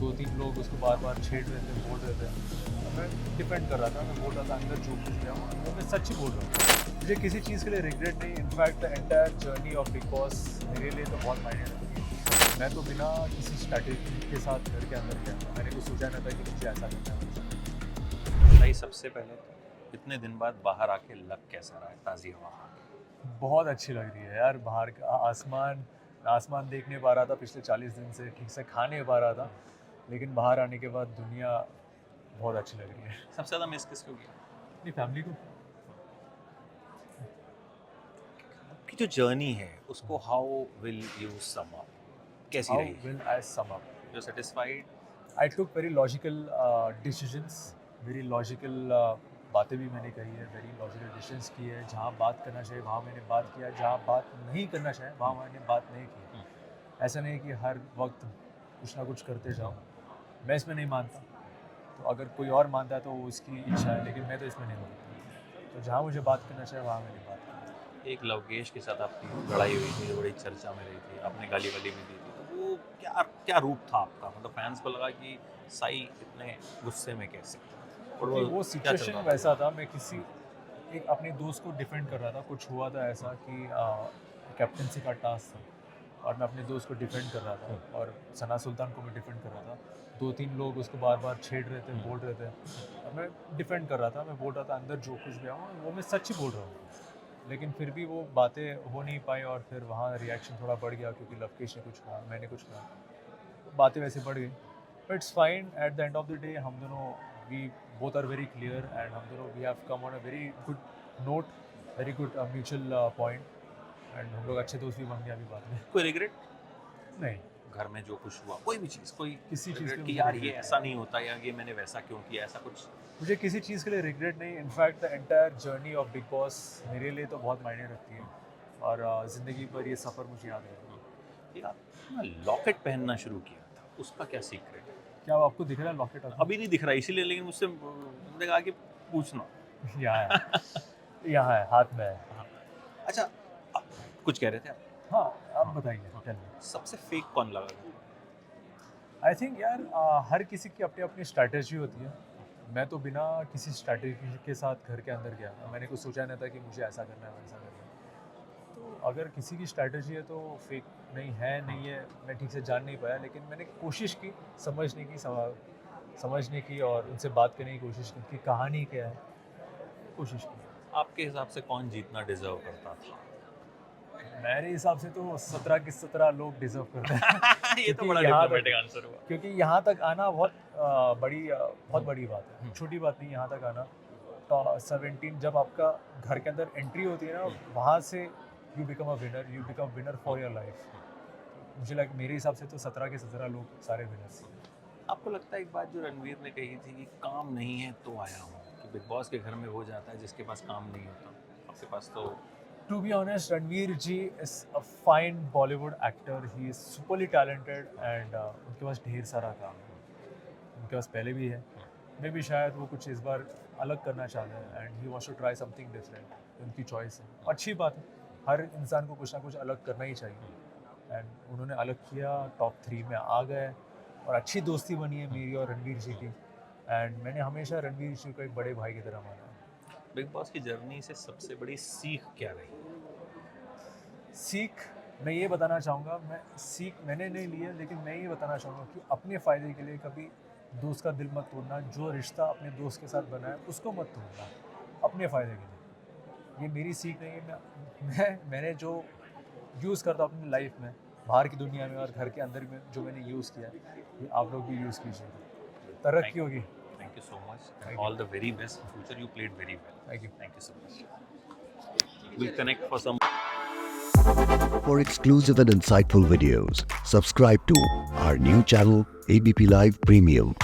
2-3 लोग उसको बार बार छेड़ रहे थे, बोल रहे थे। मैं डिपेंड कर रहा था, मैं बोल रहा था अंदर जो कुछ गया हूँ वो मैं सच ही बोल रहा हूँ। मुझे किसी चीज़ के लिए रिग्रेट नहीं। In fact the entire journey of big boss मेरे लिए तो बहुत मायने रखती है। मैं तो बिना किसी स्ट्रैटेजी के साथ घर के अंदर गया, मैंने कुछ सोचा नहीं था कि मुझे ऐसा करना है। भाई सबसे पहले तो इतने दिन बाद बाहर आके लग कैसा रहा है ताज़ी हवा खा के? बहुत अच्छी लग रही है यार, बाहर का आसमान देख नहीं पा रहा था पिछले 40 दिन से, ठीक से खा नहीं पा रहा था, लेकिन बाहर आने के बाद दुनिया बहुत अच्छी लग रही है। सबसे ज़्यादा मिस किसको किया? अपनी फैमिली को। आपकी जो जर्नी है उसको how will you sum up? कैसी हाउ रही? Will I sum up? You satisfied? I took very logical decisions, very logical बातें भी मैंने कही है, वेरी लॉजिकल डिसीजंस की है। जहाँ बात करना चाहिए वहाँ मैंने बात किया, जहाँ बात नहीं करना चाहिए वहाँ मैंने बात नहीं की। ऐसा नहीं कि हर वक्त कुछ ना कुछ करते जाओ, मैं इसमें नहीं मानता। तो अगर कोई और मानता है तो वो उसकी इच्छा है, लेकिन मैं तो इसमें नहीं मानता। तो जहाँ मुझे बात करना चाहिए वहाँ मैंने बात की। एक लवकेश के साथ आपकी लड़ाई हुई थी, बड़ी चर्चा में रही थी, आपने गाली वाली में दी थी, तो वो क्या क्या रूप था आपका? मतलब फैंस को लगा कि साई इतने गुस्से में कैसे? और क्योंकि वो क्या चल सिचुएशन रहा था? वैसा था, मैं किसी एक अपने दोस्त को डिफेंड कर रहा था। कुछ हुआ था ऐसा कि कैप्टनसी का टास्क था और मैं अपने दोस्त को डिफेंड कर रहा था और सना सुल्तान को मैं डिफेंड कर रहा था। 2-3 लोग उसको बार बार छेड़ रहे थे, बोल रहे थे, और मैं डिफेंड कर रहा था। मैं बोल रहा था अंदर जो कुछ गया हूँ वो मैं सच ही बोल रहा हूँ, लेकिन फिर भी वो बातें हो नहीं पाई और फिर वहाँ रिएक्शन थोड़ा बढ़ गया क्योंकि लवकेश ने कुछ कहा, मैंने कुछ कहा, तो बातें वैसे बढ़ गई। But it's fine, at the end of the day हम दोनों we both are very clear and हम दोनों we have come on a very good note, very good mutual point, and हम लोग अच्छे दोस्त भी बन गए अभी बाद में। कोई रिग्रेट? नहीं, घर में जो कुछ हुआ, कोई भी चीज़, कोई किसी चीज़ regret के कि मुझे यार ये regret ऐसा नहीं होता या ये मैंने वैसा क्यों किया, ऐसा कुछ? मुझे किसी चीज़ के लिए रिग्रेट नहीं। In fact the entire journey of big boss मेरे लिए तो बहुत मायने रखती है और ज़िंदगी भर ये सफ़र मुझे याद रहेगा। ये आपने लॉकेट पहनना शुरू किया था, उसका क्या सीक्रेट है? क्या वो आपको दिख रहा है लॉकेट? अभी नहीं दिख रहा इसीलिए, लेकिन मुझसे मैंने कहा कि पूछना। यहाँ है, यहाँ है, हाथ में है। अच्छा, आप कुछ कह रहे थे आप? हाँ, आप बताइए। सबसे फेक कौन लगा? आई थिंक यार हर किसी की अपनी अपनी स्ट्रैटेजी होती है। मैं तो बिना किसी स्ट्रैटेजी के साथ घर के अंदर गया, मैंने कुछ सोचा नहीं था कि मुझे ऐसा करना है वैसा करना है। तो अगर किसी की स्ट्रैटेजी है तो फेक नहीं है, मैं ठीक से जान नहीं पाया, लेकिन मैंने कोशिश की समझने की और उनसे बात करने की कोशिश की कि कहानी क्या है, कोशिश की। आपके हिसाब से कौन जीतना डिजर्व करता था? मेरे हिसाब से तो 17 के 17 लोग डिजर्व करते हैं। ये तो क्योंकि बड़ा यहाँ डिप्लोमेटिक आंसर हुआ। क्योंकि यहाँ तक आना बहुत बड़ी बात है, छोटी बात नहीं यहाँ तक आना। तो 17 जब आपका घर के अंदर एंट्री होती है ना, वहाँ से you become a winner for your life. मुझे लगा मेरे हिसाब से तो 17 के 17 लोग सारे विनर्स। आपको लगता है एक बात जो रणवीर ने कही थी कि काम नहीं है तो आया हूँ, कि बिग बॉस के घर में वो जाता है जिसके पास काम नहीं होता, आपके पास तो? To be honest, Ranveer ji is a fine Bollywood actor, he is superly talented and उनके पास ढेर सारा काम है, उनके पास पहले भी है। मे भी शायद वो कुछ इस बार अलग करना चाहते हैं and he wants to try something different, उनकी चॉइस है, अच्छी बात है। हर इंसान को कुछ ना कुछ अलग करना ही चाहिए एंड उन्होंने अलग किया, टॉप 3 में आ गए और अच्छी दोस्ती बनी है मेरी और रणवीर जी की, एंड मैंने हमेशा रणवीर जी को एक बड़े भाई की तरह माना है। बिग बॉस की जर्नी से सबसे बड़ी सीख क्या रही? सीख मैं ये बताना चाहूँगा, मैंने नहीं ली है, लेकिन मैं ये बताना चाहूँगा कि अपने फ़ायदे के लिए कभी दोस्त का दिल मत तोड़ना। जो रिश्ता अपने दोस्त के साथ बना है उसको मत तोड़ना अपने फ़ायदे के लिए। ये मेरी सीख नहीं है, मैंने जो यूज़ करता हूँ अपनी लाइफ में, बाहर की दुनिया में और घर के अंदर में जो मैंने यूज़ किया है, ये आप लोग भी यूज़ कीजिए, तरक्की होगी। Thank you so much Thank and you. all the very best in future. You played very well. Thank you. Thank you so much. We'll connect for some. For exclusive and insightful videos, subscribe to our new channel ABP Live Premium.